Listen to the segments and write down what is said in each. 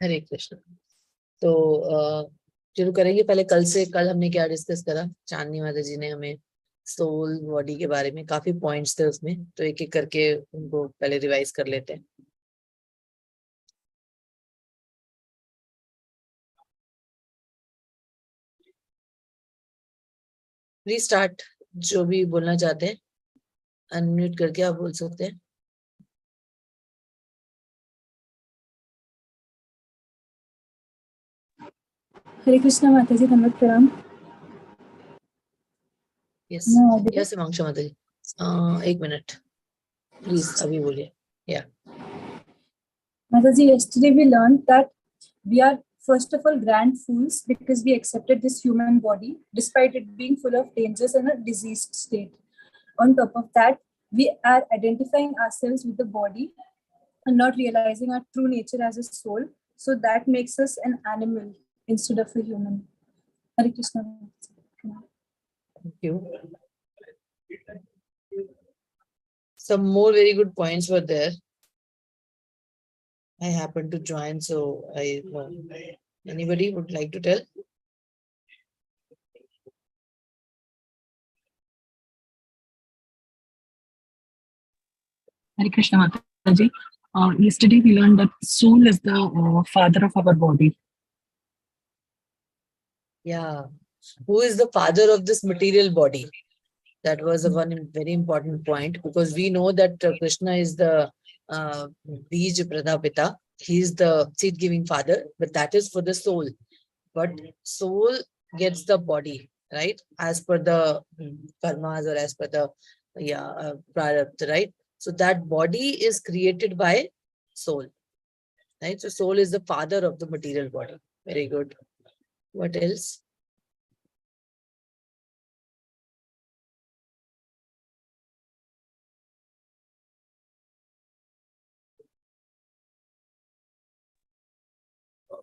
हरे कृष्ण। तो शुरू करेंगे। पहले कल हमने क्या डिस्कस करा। चांदनी माता जी ने हमें सोल बॉडी के बारे में काफी पॉइंट्स थे उसमें, तो एक एक करके उनको पहले रिवाइज कर लेते हैं। Please start. जो भी बोलना चाहते हैं अनम्यूट करके आप बोल सकते हैं। हरे कृष्णा माताजी, धन्यवाद प्रणाम। यस यस मांगशा माता जी, 1 मिनट प्लीज, अभी बोलिए। या Mataji, yesterday we learned that we are first of all grand fools because we accepted this human body despite it being full of dangers and a diseased state. On top of that, we are identifying ourselves with the body and not realizing our true nature as a soul. So that makes us an animal instead of a human. Hare Krishna. Thank you. Some more very good points were there. I happened to join, so I know. Anybody would like to tell? Hare Krishna Mataji. Yesterday we learned that soul is the father of our body. Yeah. Who is the father of this material body? That was a one very important point, because we know that Krishna is the Bij Pradapita. He is the seed-giving father, but that is for the soul. But soul gets the body, right? As per the karmas or as per the prarabdha, right? So that body is created by soul, right? So soul is the father of the material body. Very good. What else?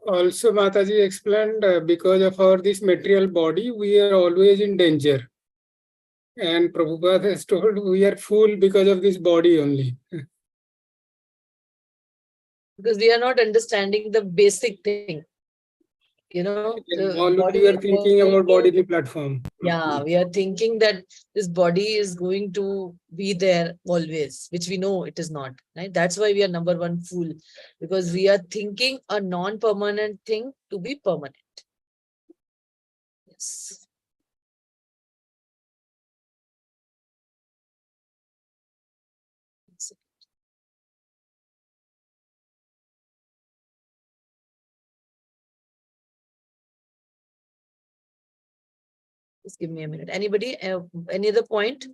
Also, Mataji explained because of our this material body, we are always in danger. And Prabhupada has told we are fool because of this body only. Because we are not understanding the basic thing. You know, we are thinking about bodily platform. Yeah, we are thinking that this body is going to be there always, which we know it is not, right? That's why we are number one fool, because we are thinking a non-permanent thing to be permanent. Yes. Just give me a minute. Anybody, any other point?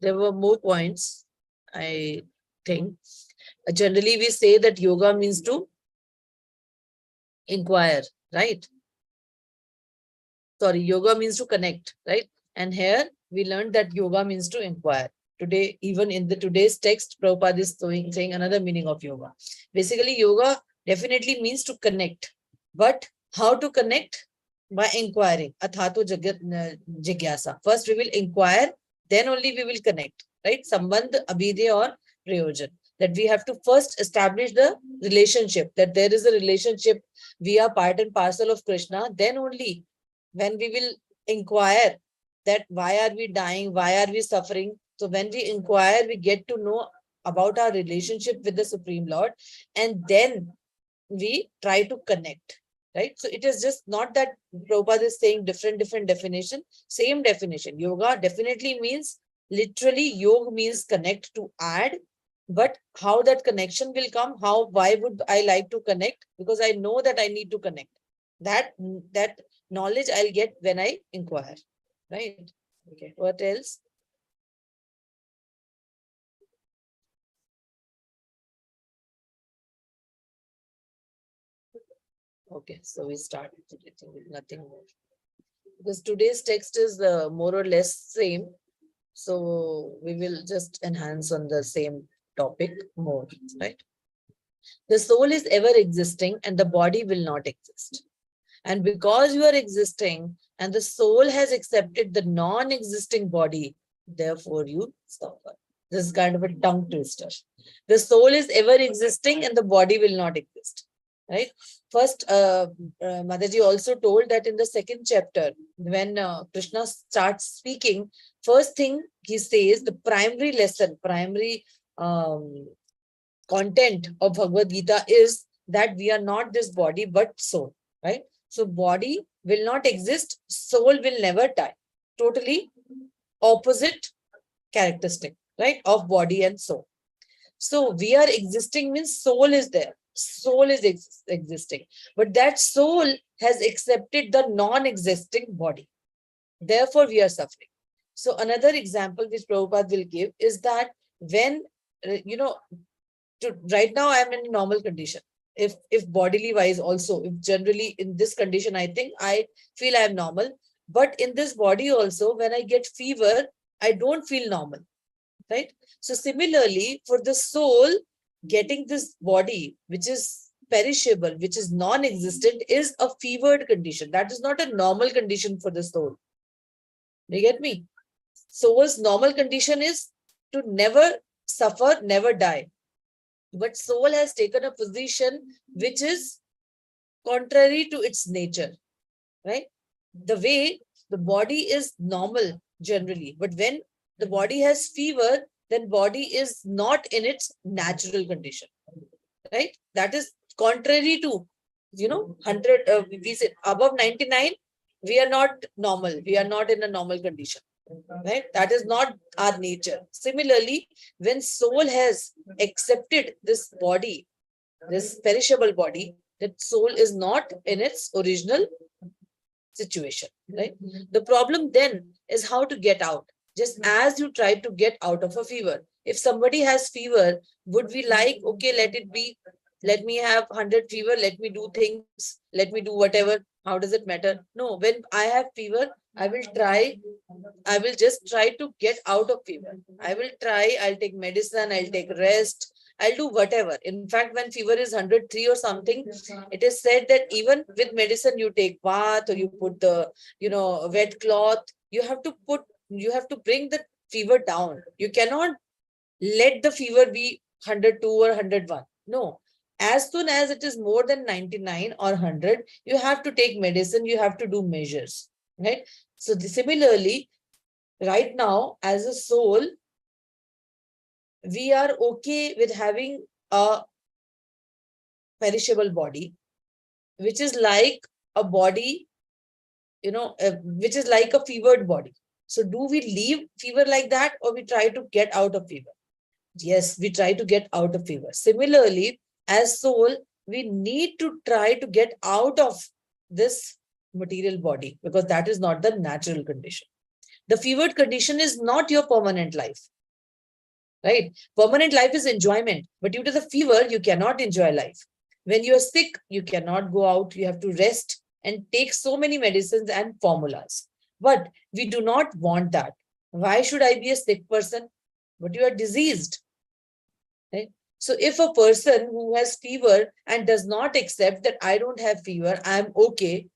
There were more points, I think. Generally, we say that yoga means to inquire, right? Sorry, yoga means to connect, right? And here we learned that yoga means to inquire. Today, even in the today's text, Prabhupada is saying another meaning of yoga. Basically, yoga definitely means to connect. But how to connect? By inquiring. Athato jigyasa. First we will inquire, then only we will connect, right? Sambandh, abhidya or prayojan. That we have to first establish the relationship, that there is a relationship, we are part and parcel of Krishna. Then only when we will inquire that why are we dying, why are we suffering. So when we inquire, we get to know about our relationship with the Supreme Lord, and then we try to connect, right? So it is just not that Prabhupada is saying different definition, same definition. Yoga definitely means, literally, yoga means connect, to add. But how that connection will come, why would I like to connect? Because I know that I need to connect. That knowledge I'll get when I inquire, right? Okay, what else? Okay, so we start with nothing more. Because today's text is more or less same. So we will just enhance on the same topic more, right? The soul is ever existing and the body will not exist. And because you are existing and the soul has accepted the non-existing body, therefore you suffer. This is kind of a tongue twister. The soul is ever existing and the body will not exist. Right? First, Mataji also told that in the second chapter, when Krishna starts speaking, first thing he says, the primary lesson, primary content of Bhagavad Gita is that we are not this body but soul, right? So body will not exist, soul will never die. Totally opposite characteristic, right, of body and soul. So we are existing means soul is there. Soul is existing. But that soul has accepted the non-existing body. Therefore, we are suffering. So another example which Prabhupada will give is that when, right now I am in a normal condition. If bodily wise also, if generally in this condition, I think I feel I am normal. But in this body also, when I get fever, I don't feel normal, right? So similarly, for the soul, getting this body, which is perishable, which is non-existent, is a fevered condition. That is not a normal condition for the soul. You get me? Soul's normal condition is to never suffer, never die. But soul has taken a position which is contrary to its nature, right? The way the body is normal generally, but when the body has fever, then body is not in its natural condition, right? That is contrary to, 100, we say above 99, we are not normal. We are not in a normal condition, right? That is not our nature. Similarly, when soul has accepted this body, this perishable body, that soul is not in its original situation, right? The problem then is how to get out. Just as you try to get out of a fever. If somebody has fever, would we like, okay, let it be, let me have 100 fever, let me do things, let me do whatever. How does it matter? No, when I have fever, I will just try to get out of fever. I'll take medicine, I'll take rest, I'll do whatever. In fact, when fever is 103 or something, it is said that even with medicine, you take bath or you put the, wet cloth, you have to bring the fever down. You cannot let the fever be 102 or 101. No. As soon as it is more than 99 or 100, you have to take medicine, you have to do measures, right? So similarly, right now, as a soul, we are okay with having a perishable body, which is like a body, which is like a fevered body. So do we leave fever like that, or we try to get out of fever? Yes, we try to get out of fever. Similarly, as soul, we need to try to get out of this material body, because that is not the natural condition. The fevered condition is not your permanent life, right? Permanent life is enjoyment, but due to the fever, you cannot enjoy life. When you are sick, you cannot go out, you have to rest and take so many medicines and formulas. But we do not want that. Why should I be a sick person? But you are diseased, right? So if a person who has fever and does not accept that I don't have fever, I'm okay,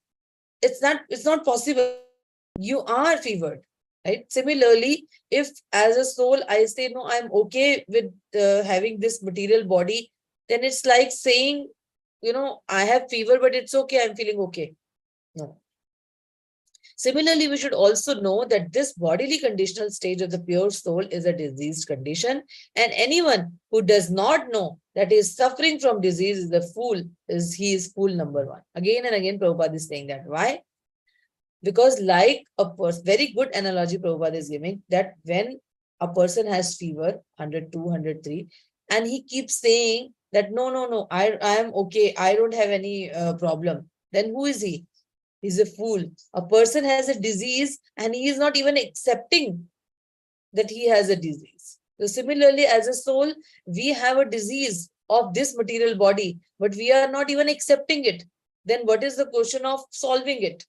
it's not possible. You are fevered, right? Similarly, if as a soul I say, no, I'm okay with having this material body, then it's like saying, I have fever, but it's okay, I'm feeling okay. No. Similarly, we should also know that this bodily conditional stage of the pure soul is a diseased condition, and anyone who does not know that he is suffering from disease is a fool, he is fool number one. Again and again, Prabhupada is saying that. Why? Because like a very good analogy Prabhupada is giving, that when a person has fever, 102, 103, and he keeps saying that, no, I am okay, I don't have any problem, then who is he? He's a fool. A person has a disease and he is not even accepting that he has a disease. So similarly, as a soul, we have a disease of this material body, but we are not even accepting it. Then what is the question of solving it?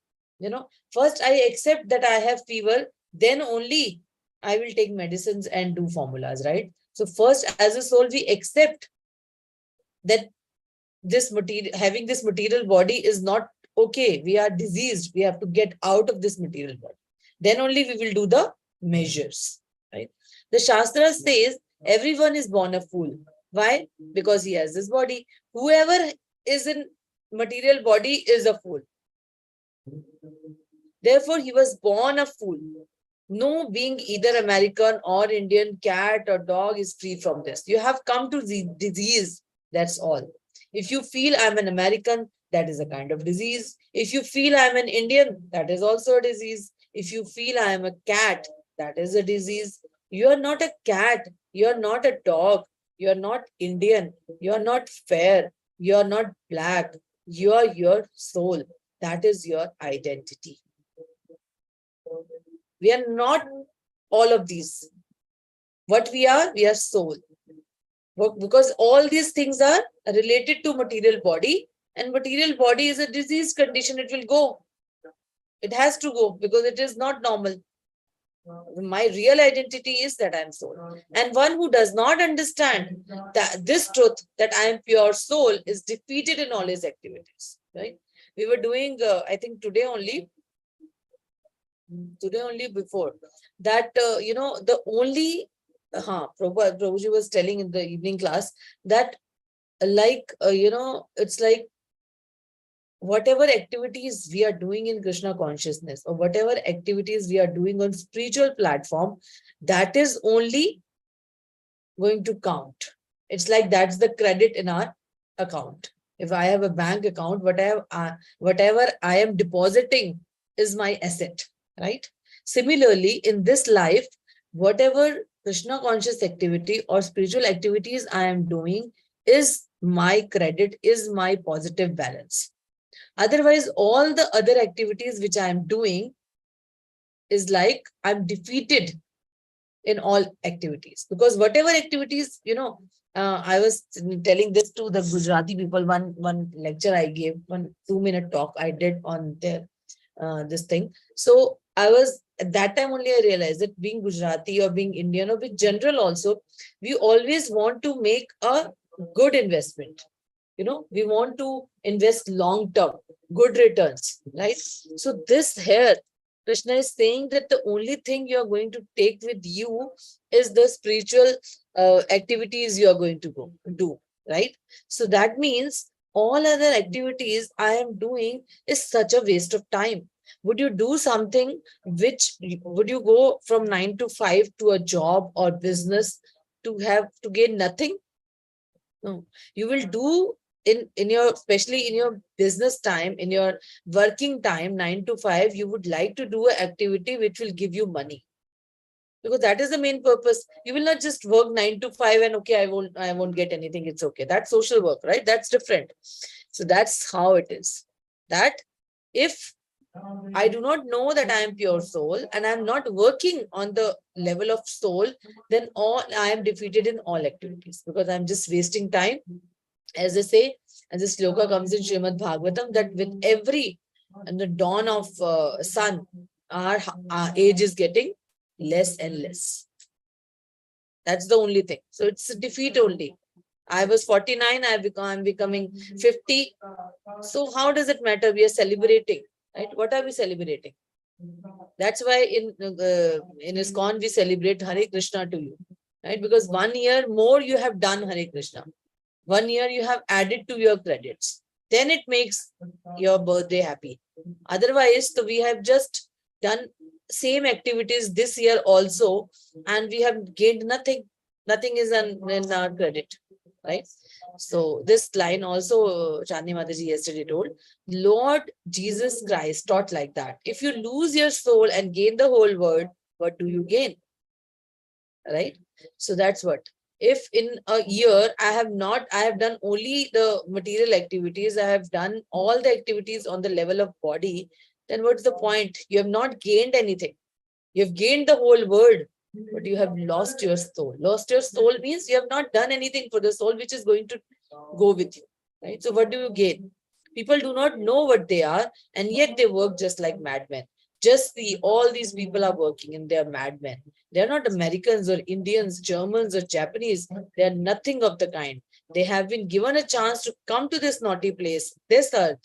First I accept that I have fever, then only I will take medicines and do formulas, right? So first, as a soul, we accept that having this material body is not okay. We are diseased. We have to get out of this material body. Then only we will do the measures, right? The Shastra says everyone is born a fool. Why? Because he has this body. Whoever is in material body is a fool. Therefore, he was born a fool. No being either American or Indian, cat or dog is free from this. You have come to the disease, that's all. If you feel I'm an American, that is a kind of disease. If you feel I'm an Indian, that is also a disease. If you feel I am a cat, that is a disease. You are not a cat. You are not a dog. You are not Indian. You are not fair. You are not black. You are your soul. That is your identity. We are not all of these. What we are soul. Because all these things are related to material body, and material body is a disease condition. It will go. It has to go because it is not normal. My real identity is that I am soul. And one who does not understand that this truth, that I am pure soul, is defeated in all his activities. Right? We were doing, I think today only before that, the only, Prabhuji was telling in the evening class that it's like whatever activities we are doing in Krishna consciousness or whatever activities we are doing on spiritual platform, that is only going to count. It's like that's the credit in our account. If I have a bank account, whatever I am depositing is my asset, right? Similarly, in this life, whatever Krishna conscious activity or spiritual activities I am doing is my credit, is my positive balance. Otherwise, all the other activities which I am doing is like I'm defeated in all activities. Because whatever activities, I was telling this to the Gujarati people, one lecture I gave, 2-minute talk I did on their this thing. So I was, at that time only I realized that being Gujarati or being Indian or being general also, we always want to make a good investment. We want to invest long term, good returns, right? So this here, Krishna is saying that the only thing you are going to take with you is the spiritual activities you are going to do, right? So that means all other activities I am doing is such a waste of time. Would you do something would you go from 9 to 5 to a job or business to gain nothing? No, you will do in your, especially in your business time, in your working time, 9 to 5, you would like to do an activity which will give you money. Because that is the main purpose. You will not just work 9 to 5 and okay, I won't get anything. It's okay. That's social work, right? That's different. So that's how it is. That if I do not know that I am pure soul and I am not working on the level of soul, then I am defeated in all activities because I'm just wasting time. As they say, and this sloka comes in Srimad Bhagavatam, that with every and the dawn of sun, our age is getting less and less. That's the only thing. So it's a defeat only. I was 49, I'm becoming 50. So how does it matter? We are celebrating, right? What are we celebrating? That's why in ISKCON we celebrate Hare Krishna to you, right? Because 1 year more you have done Hare Krishna. 1 year you have added to your credits. Then it makes your birthday happy. Otherwise, so we have just done same activities this year also, and we have gained nothing. Nothing is in our credit, right? So this line also, Chandni Mataji yesterday told, Lord Jesus Christ taught like that. If you lose your soul and gain the whole world, what do you gain? Right? So that's what. If in a year I have done only the material activities, I have done all the activities on the level of body, then what's the point? You have not gained anything. You have gained the whole world, but you have lost your soul. Lost your soul means you have not done anything for the soul which is going to go with you. Right? So what do you gain? People do not know what they are, and yet they work just like madmen. Just see, all these people are working and they are madmen. They are not Americans or Indians, Germans or Japanese. They are nothing of the kind. They have been given a chance to come to this naughty place, this earth.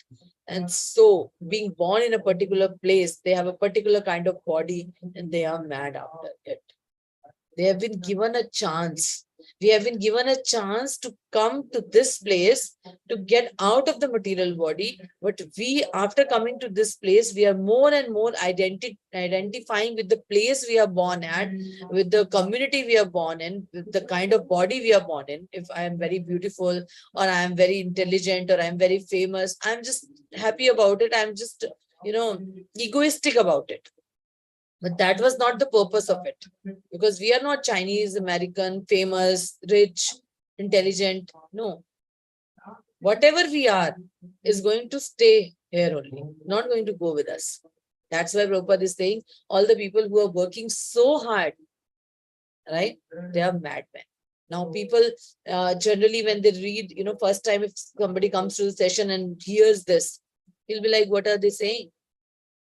And so, being born in a particular place, they have a particular kind of body and they are mad after it. They have been given a chance. We have been given a chance to come to this place to get out of the material body. But we, after coming to this place, we are more and more identifying with the place we are born at, with the community we are born in, with the kind of body we are born in. If I am very beautiful, or I am very intelligent, or I am very famous, I'm just happy about it. I'm just, egoistic about it. But that was not the purpose of it, because we are not Chinese, American, famous, rich, intelligent. No, whatever we are is going to stay here only, not going to go with us. That's why Prabhupada is saying all the people who are working so hard, right? They are madmen. Now people generally when they read, first time if somebody comes to the session and hears this, he'll be like, what are they saying?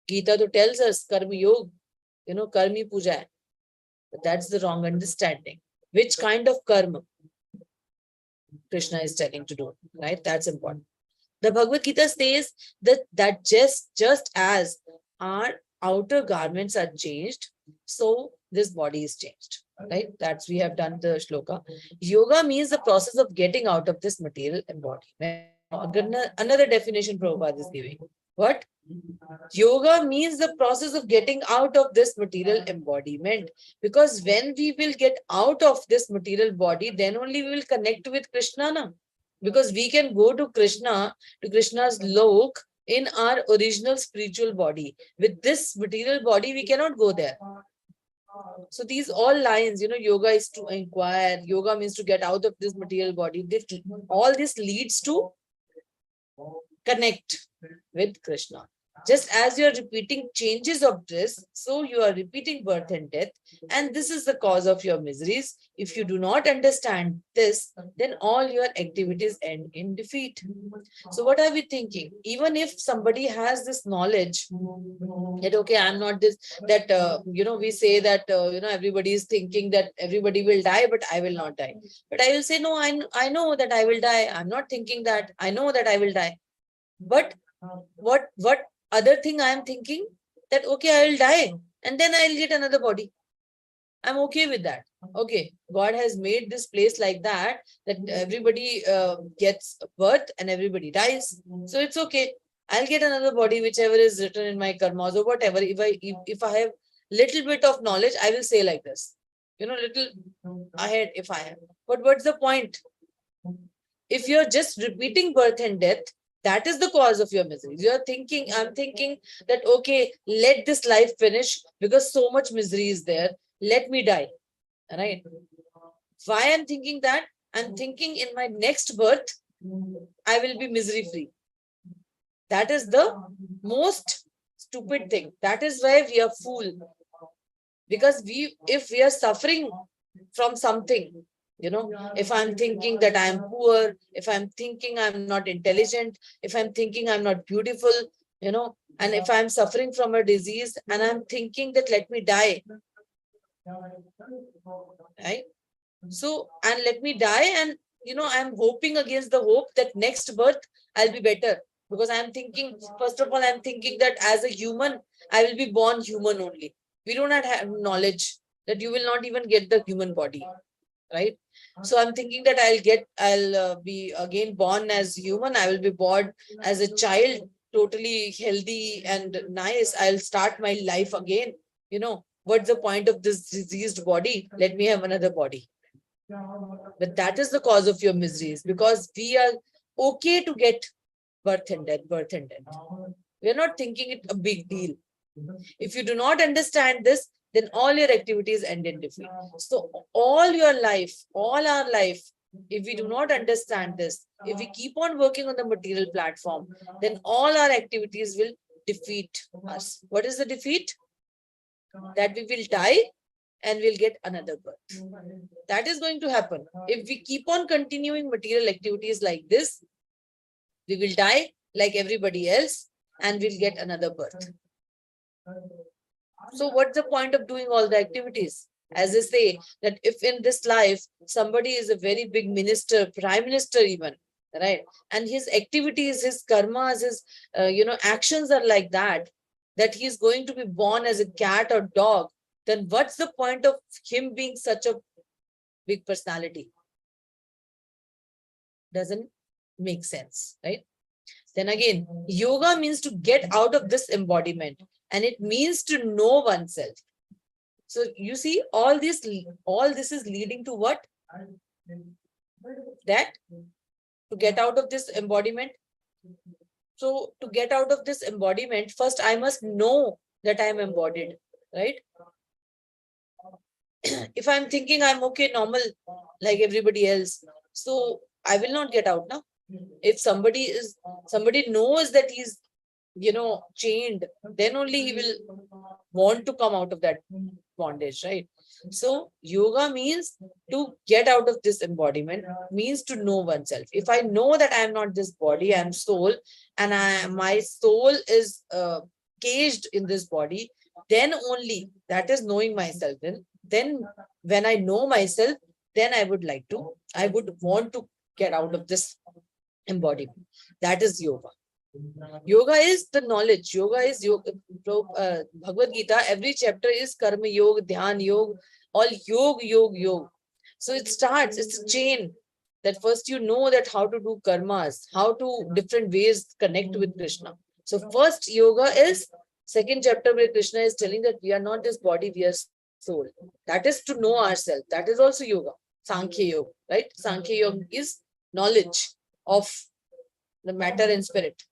Gita to tells us karma yoga, karmi puja hai. But that's the wrong understanding. Which kind of karma Krishna is telling to do, right? That's important. The Bhagavad Gita says that just as our outer garments are changed, so this body is changed, right? That's, we have done the shloka. Yoga means the process of getting out of this material embodiment. Another definition Prabhupada is giving. What? Yoga means the process of getting out of this material embodiment. Because when we will get out of this material body, then only we will connect with Krishna. Na? Because we can go to Krishna, to Krishna's lok in our original spiritual body. With this material body, we cannot go there. So these all lines, yoga is to inquire, yoga means to get out of this material body. All this leads to connect with Krishna. Just as you are repeating changes of dress, so you are repeating birth and death, and this is the cause of your miseries. If you do not understand this, then all your activities end in defeat. So what are we thinking? Even if somebody has this knowledge that, okay, I'm not this, that, we say that, everybody is thinking that everybody will die, but I will not die. But I will say, no, I know that I will die. I'm not thinking that. I know that I will die. But what other thing I am thinking? That, okay, I will die and then I'll get another body. I'm okay with that. Okay, God has made this place like that, that everybody gets birth and everybody dies. So it's okay. I'll get another body, whichever is written in my karmas or whatever. If I have little bit of knowledge, I will say like this. Little ahead if I have. But what's the point? If you're just repeating birth and death, that is the cause of your misery. You're thinking, I'm thinking that, okay, let this life finish because so much misery is there. Let me die. Right? Why I'm thinking that? I'm thinking in my next birth, I will be misery free. That is the most stupid thing. That is why we are fool. Because if we are suffering from something, if I'm thinking that I'm poor, if I'm thinking I'm not intelligent, if I'm thinking I'm not beautiful, and if I'm suffering from a disease and I'm thinking that let me die, right? So, and let me die, and I'm hoping against the hope that next birth I'll be better, because I'm thinking, first of all, I'm thinking that as a human, I will be born human only. We do not have knowledge that you will not even get the human body, right? So I'm thinking that I'll be again born as human. I will be born as a child, totally healthy and nice. I'll start my life again. What's the point of this diseased body? Let me have another body. But that is the cause of your miseries, because we are okay to get birth and death. We are not thinking it a big deal. If you do not understand this, then all your activities end in defeat. So all your life, all our life, if we do not understand this, if we keep on working on the material platform, then all our activities will defeat us. What is the defeat? That we will die and we'll get another birth. That is going to happen. If we keep on continuing material activities like this, we will die like everybody else and we'll get another birth. So what's the point of doing all the activities? As they say, that if in this life, somebody is a very big minister, prime minister even, right? And his activities, his karmas, his, actions are like that, that he is going to be born as a cat or dog, then what's the point of him being such a big personality? Doesn't make sense, right? Then again, yoga means to get out of this embodiment, and it means to know oneself. So you see, all this is leading to what? That to get out of this embodiment. So to get out of this embodiment, first I must know that I am embodied, right? If I'm thinking I'm okay, normal, like everybody else, so I will not get out now. If somebody knows that he's, chained, then only he will want to come out of that bondage, right? So yoga means to get out of this embodiment, means to know oneself. If I know that I am not this body, I am soul, and my soul is caged in this body, then only, that is knowing myself. Then when I know myself, then I would want to get out of this embodiment. That is yoga. Yoga is the knowledge. Yoga is yoga. Bhagavad Gita, every chapter is karma yoga, dhyan yoga, all yoga. So it starts, it's a chain that first you know that how to do karmas, how to different ways connect with Krishna. So first yoga is, second chapter where Krishna is telling that we are not this body, we are soul. That is to know ourselves. That is also yoga. Sankhya yoga, right? Sankhya yoga is knowledge of the matter and spirit.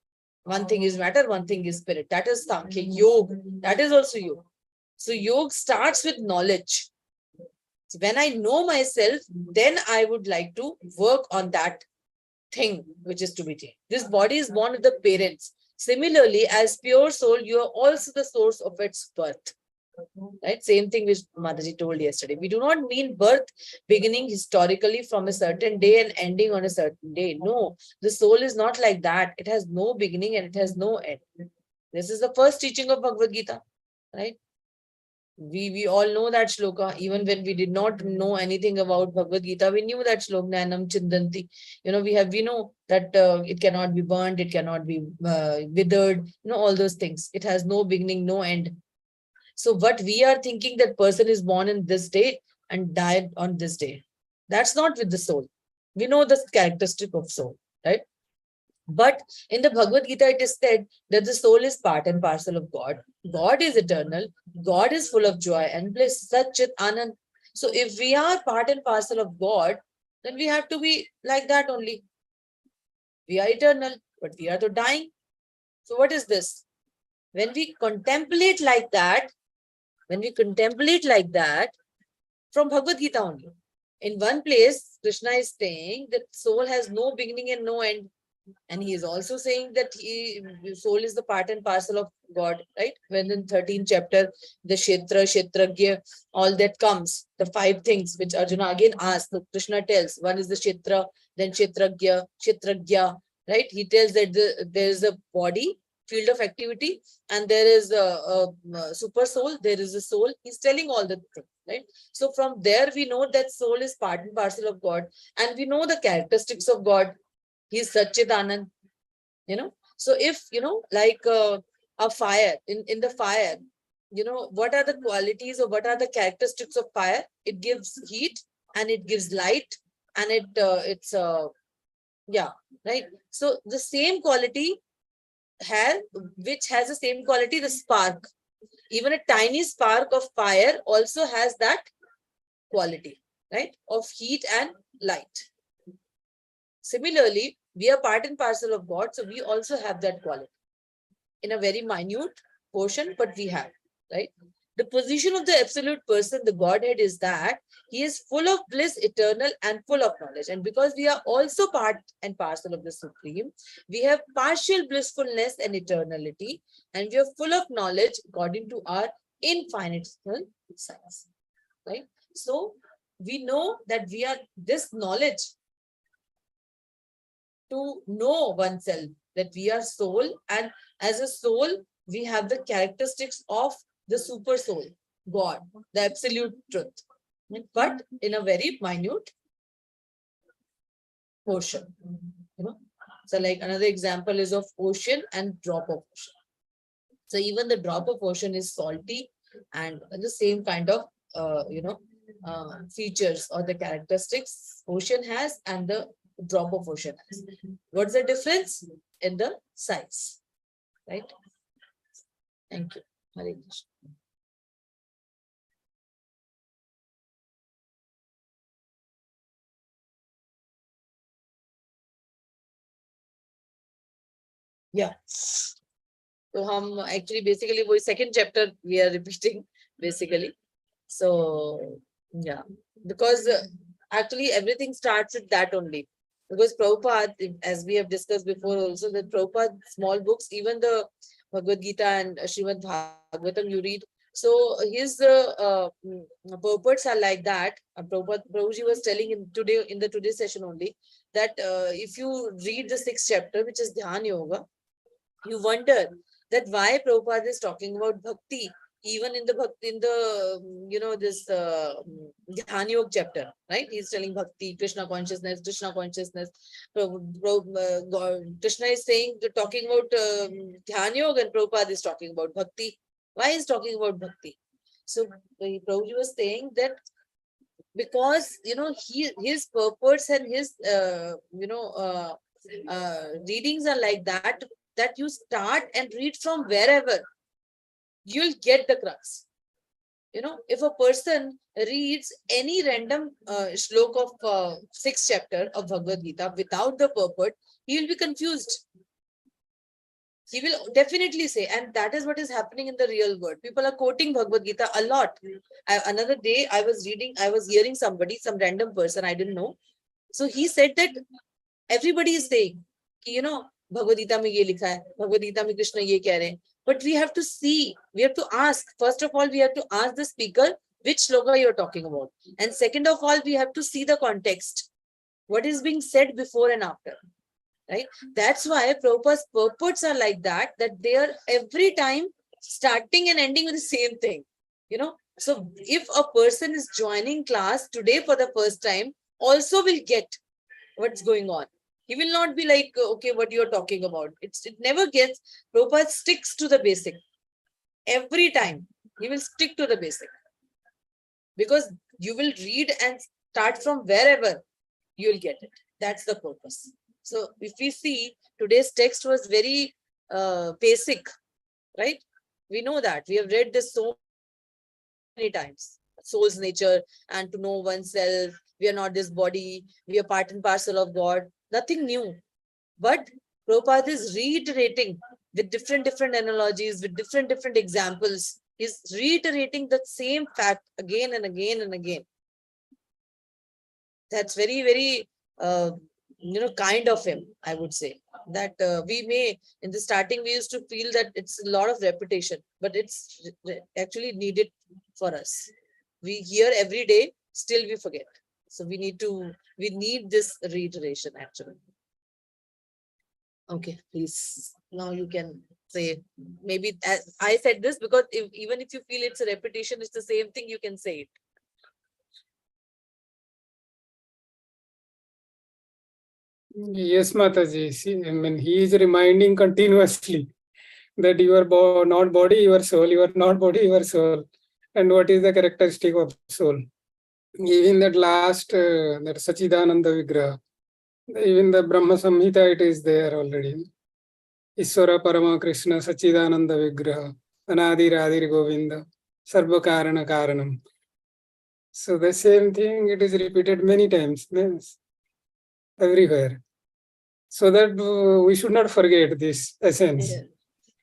One thing is matter, one thing is spirit. That is Sankhya. Yoga, that is also yoga. So yoga starts with knowledge. So when I know myself, then I would like to work on that thing which is to be changed. This body is born with the parents. Similarly, as pure soul, you are also the source of its birth. Right? Same thing which Mataji told yesterday. We do not mean birth beginning historically from a certain day and ending on a certain day. No, the soul is not like that. It has no beginning and it has no end. This is the first teaching of Bhagavad Gita, right? We all know that shloka. Even when we did not know anything about Bhagavad Gita, we knew that shloka, Nanam Chindanti. We know that it cannot be burnt, it cannot be withered, all those things. It has no beginning, no end. So what we are thinking, that person is born in this day and died on this day. That's not with the soul. We know the characteristic of soul, right? But in the Bhagavad Gita, it is said that the soul is part and parcel of God. God is eternal. God is full of joy and bliss. Satchit Anand. So if we are part and parcel of God, then we have to be like that only. We are eternal, but we are the dying. So what is this? When we contemplate like that, from Bhagavad Gita only. In one place, Krishna is saying that soul has no beginning and no end. And he is also saying that soul is the part and parcel of God, right? When in 13th chapter, the Kshetra, Kshetragya, all that comes, the 5 things which Arjuna again asks, Krishna tells. One is the Kshetra, then Kshetragya, right? He tells that there is a body, field of activity, and there is a super soul, there is a soul. He's telling all the things, right? So from there we know that soul is part and parcel of God, and we know the characteristics of God. He is Satchidanand, So if, like a fire, in the fire, what are the qualities or what are the characteristics of fire? It gives heat and it gives light and right? So the same quality which has the same quality, the spark. Even a tiny spark of fire also has that quality, right? Of heat and light. Similarly, we are part and parcel of God, so we also have that quality in a very minute portion, but we have, right? The position of the absolute person, the Godhead, is that he is full of bliss, eternal, and full of knowledge. And because we are also part and parcel of the Supreme, we have partial blissfulness and eternality, and we are full of knowledge according to our infinitesimal science, right? So we know that we are this knowledge to know oneself, that we are soul, and as a soul, we have the characteristics of the super soul, God, the absolute truth, but in a very minute portion. So like another example is of ocean and drop of ocean. So even the drop of ocean is salty, and the same kind of features or the characteristics ocean has and the drop of ocean has. What's the difference? In the size, right? Thank you. Hare Krishna. Yeah. So hum actually basically वो second chapter we are repeating basically. So yeah, because actually everything starts with that only. Because Prabhupada, as we have discussed before also, that Prabhupada small books, even the Bhagavad Gita and Srimad Bhagavatam you read. So his purports are like that. Prabhuji was telling in the today's session only that if you read the sixth chapter, which is Dhyan Yoga, you wonder that why Prabhupada is talking about bhakti even in the bhakti in the this Dhyan Yoga chapter, right? He's telling bhakti, Krishna consciousness. Krishna is saying talking about Dhyan Yoga, and Prabhupada is talking about bhakti. Why is talking about bhakti? So Prabhuji was saying that because his purports and his readings are like that you start and read from wherever, you'll get the crux. If a person reads any random shlok of sixth chapter of Bhagavad Gita without the purport, he will be confused. He will definitely say, and that is what is happening in the real world. People are quoting Bhagavad Gita a lot. Another day I was hearing somebody, some random person I didn't know. So he said that everybody is saying, Bhagavad Gita mein ye likha hai, Bhagavad Gita mein Krishna ye keh rahe hain. But we have to see, we have to ask, first of all, we have to ask the speaker which sloka you're talking about. And second of all, we have to see the context. What is being said before and after, right? That's why Prabhupada's purports are like that they are every time starting and ending with the same thing. So if a person is joining class today for the first time, also will get what's going on. He will not be like, okay, what you're talking about. It never gets. Prabhupada sticks to the basic. Every time he will stick to the basic. Because you will read and start from wherever, you'll get it. That's the purpose. So if we see, today's text was very basic, right? We know that. We have read this so many times. Soul's nature and to know oneself. We are not this body. We are part and parcel of God. Nothing new. But Prabhupada is reiterating with different analogies, with different examples. He's reiterating the same fact again and again and again. That's very, very, kind of him, I would say. That we may, in the starting, we used to feel that it's a lot of repetition, but it's actually needed for us. We hear every day, still we forget. So we need this reiteration actually. Okay, please. Now you can say, maybe I said this because even if you feel it's a repetition, it's the same thing, you can say it. Yes, Mataji. See, he is reminding continuously that you are not body, you are soul, you are not body, you are soul. And what is the characteristic of soul? Even that last, that Sachidananda Vigraha, even the Brahma Samhita, it is there already. Iswara Parama Krishna Sachidananda Vigraha, Anadi Radhir Govinda, Sarva Karana Karanam. So the same thing, it is repeated many times, everywhere. So that we should not forget this essence. Yes.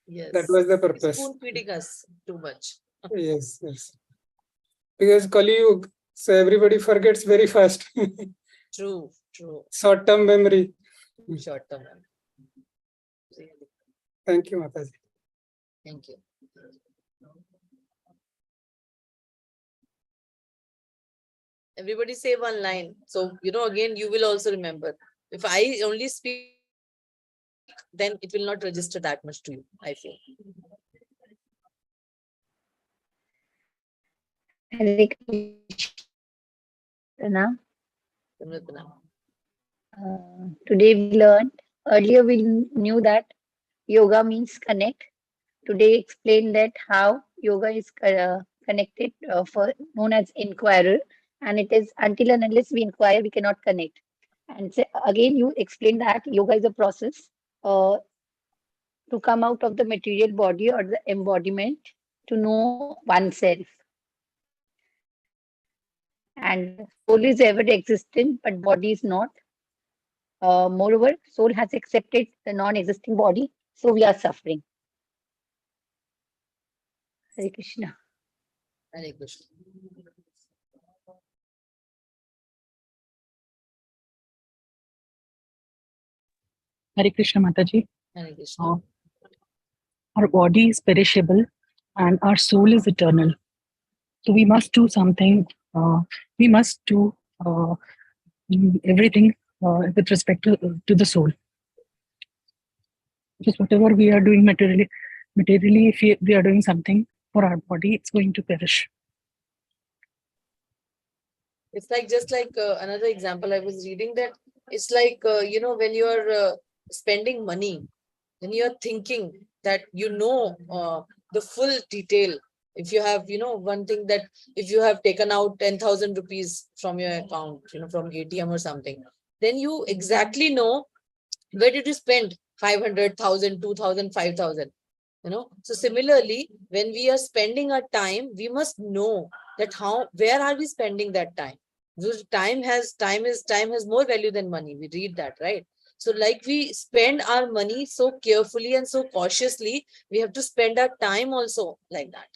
Yes. That was the purpose. Spoon feeding us too much. Yes. Because Kali Yuga, so everybody forgets very fast. True. Short-term memory. Short-term memory. Really. Thank you, Mataji. Thank you. Everybody say one line. So, again, you will also remember. If I only speak, then it will not register that much to you, I feel. Hare Krishna. Today we learned, earlier we knew that yoga means connect. Today explain that how yoga is connected for known as inquirer, and it is until and unless we inquire, we cannot connect. And so, again, you explained that yoga is a process to come out of the material body or the embodiment to know oneself. And soul is ever existent, but body is not. Moreover, soul has accepted the non-existing body, so we are suffering. Hare Krishna. Hare Krishna. Hare Krishna Mataji. Hare Krishna. Our body is perishable and our soul is eternal. So we must do something. We must do everything with respect to the soul. Just whatever we are doing materially, if we are doing something for our body, it's going to perish. It's like just like another example I was reading that it's like when you are spending money, when you are thinking that the full detail. If you have one thing that if you have taken out 10,000 rupees from your account, from ATM or something, then you exactly know where did you spend 500,000, 2,000, 5,000. So similarly, when we are spending our time, we must know that where are we spending that time. Because time has more value than money. We read that, right? So like we spend our money so carefully and so cautiously, we have to spend our time also like that.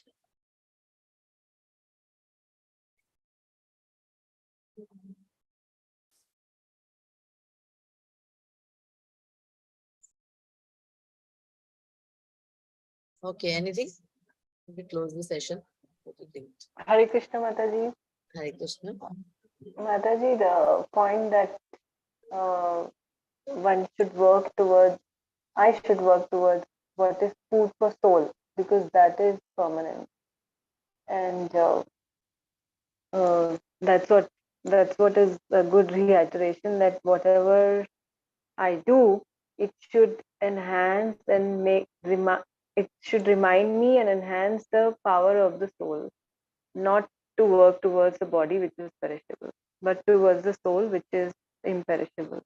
Okay, anything? We close the session. What do you think? Hare Krishna Mataji. Hare Krishna. Mataji, the point that uh, one should work towards, I should work towards what is food for soul, because that is permanent. And that's what is a good reiteration, that whatever I do, it should enhance and it should remind me and enhance the power of the soul, not to work towards the body which is perishable, but towards the soul which is imperishable,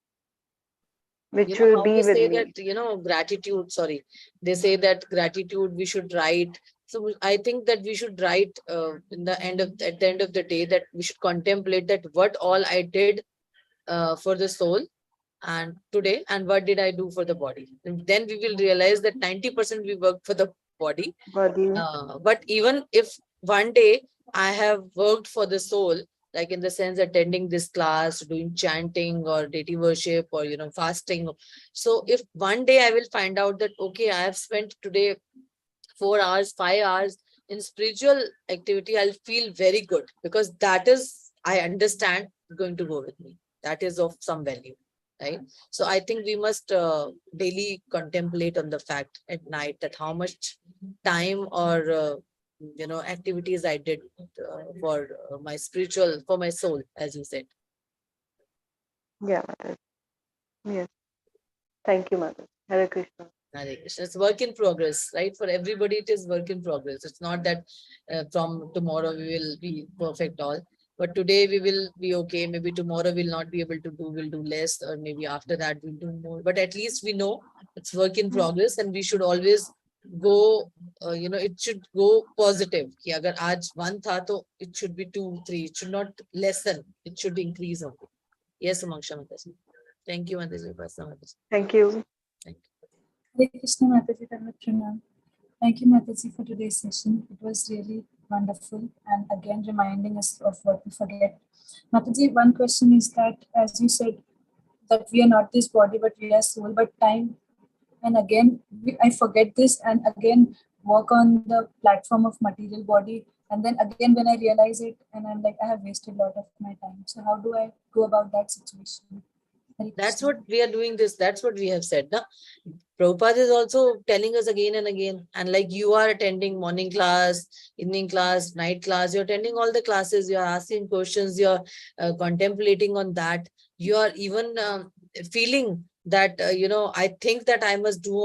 which will How be they with say me. that, gratitude, sorry, they say that gratitude we should write. So I think that we should write at the end of the day, that we should contemplate that what all I did for the soul and today, and what did I do for the body. And then we will realize that 90% we work for the body. Body. But even if one day I have worked for the soul, like in the sense attending this class, doing chanting or deity worship or fasting. So if one day I will find out that okay, I have spent today 4 hours, 5 hours in spiritual activity, I'll feel very good, because that is, I understand, going to go with me. That is of some value, right? So I think we must daily contemplate on the fact at night that how much time or activities I did for for my soul, as you said. Yeah, Mataji. Yes. Thank you, Mataji. Hare Krishna. Hare Krishna. It's work in progress, right? For everybody, it is work in progress. It's not that from tomorrow we will be perfect all, but today we will be okay. Maybe tomorrow we'll not be able to do, we'll do less, or maybe after that we'll do more. But at least we know it's work in progress, and we should always go, it should go positive. Ki agar aaj 1 tha, to it should be 2, 3. It should not lessen. It should increase only. Yes, Amangsha Mataji. Thank you, Mataji. Thank you. Thank you. Hare Krishna Mataji, Pranam. Thank you, Mataji, for today's session. It was really wonderful, and again reminding us of what we forget. Mataji, one question is that, as you said, that we are not this body, but we are soul, but time. And again, I forget this and again work on the platform of material body. And then again, when I realize it, and I'm like, I have wasted a lot of my time. So how do I go about that situation? That's what we are doing this. That's what we have said. Na? Prabhupada is also telling us again and again. And like you are attending morning class, evening class, night class, you're attending all the classes, you're asking questions, you're contemplating on that. You are even feeling that, I think that I must do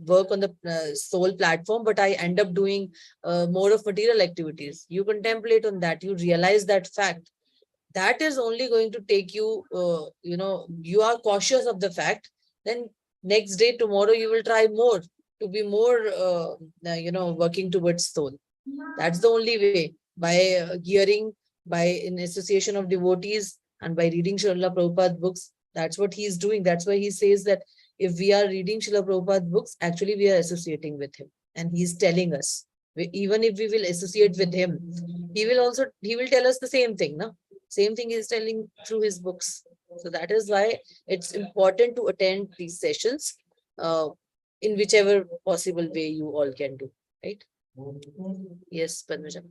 work on the soul platform, but I end up doing more of material activities. You contemplate on that, you realize that fact. That is only going to take you, you are cautious of the fact. Then next day, tomorrow, you will try more to be more, working towards soul. That's the only way, by hearing, by in association of devotees, and by reading Srila Prabhupada books. That's what he's doing. That's why he says that if we are reading Srila Prabhupada books, actually we are associating with him. And he's telling us, even if we will associate with him, he will tell us the same thing. No? Same thing he's telling through his books. So that is why it's important to attend these sessions in whichever possible way you all can do. Right? Yes, Padmaja.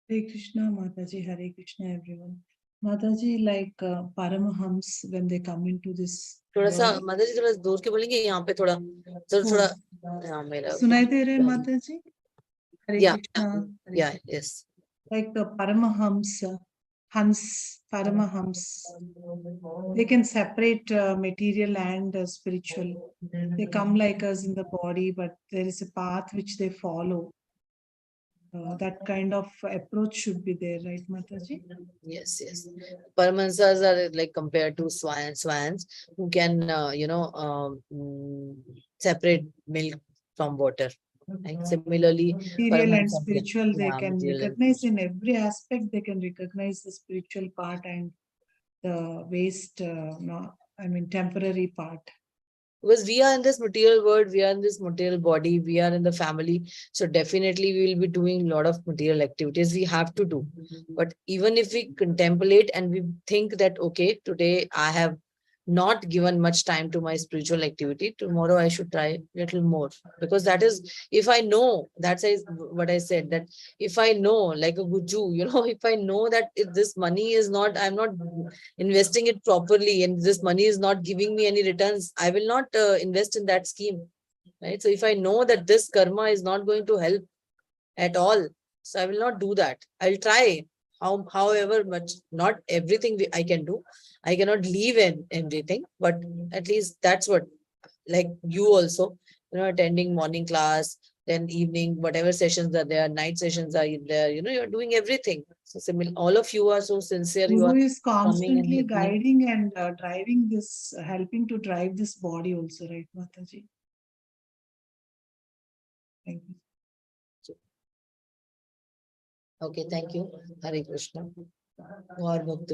Hare Krishna, Mataji, Hare Krishna, everyone. Mataji, like Paramahams, when they come into this थोड़ा सा world. माता जी थोड़ा दूर के बोलेंगे, यहाँ पे थोड़ा थोड़ा हाँ मेरा सुनाई दे रहे Mataji? Hare Yeah. Krishna. Hare Yeah, Krishna. yes. Like the Paramahams, Paramahams, they can separate material and spiritual. They come like us in the body, but there is a path which they follow. That kind of approach should be there, right, Mataji? Yes, yes. Paramahansas are like compared to swans who can, separate milk from water. Like similarly, Material and spiritual, they yeah, can material and recognize in every aspect, they can recognize the spiritual part and the waste, temporary part. because we are in this material world, we are in this material body, we are in the family. So definitely we will be doing a lot of material activities. We have to do. But even if we contemplate and we think that, okay, today I have not given much time to my spiritual activity, tomorrow I should try a little more. Because that is, if I know, that's what I said, that if I know, like a guju, if I know that if this money is not, I'm not investing it properly and this money is not giving me any returns, I will not invest in that scheme. Right. So if I know that this karma is not going to help at all, so I will not do that. I'll try however much, not everything I can do. I cannot leave in everything, but at least that's what, like you also, attending morning class, then evening, whatever sessions are there, night sessions are there, you're doing everything. So similar, all of you are so sincere. You are Guru is coming and constantly listening. guiding and driving this, helping to drive this body also, right, Mataji? Thank you. Okay, thank you. Hare Krishna. Gaur Bhakti.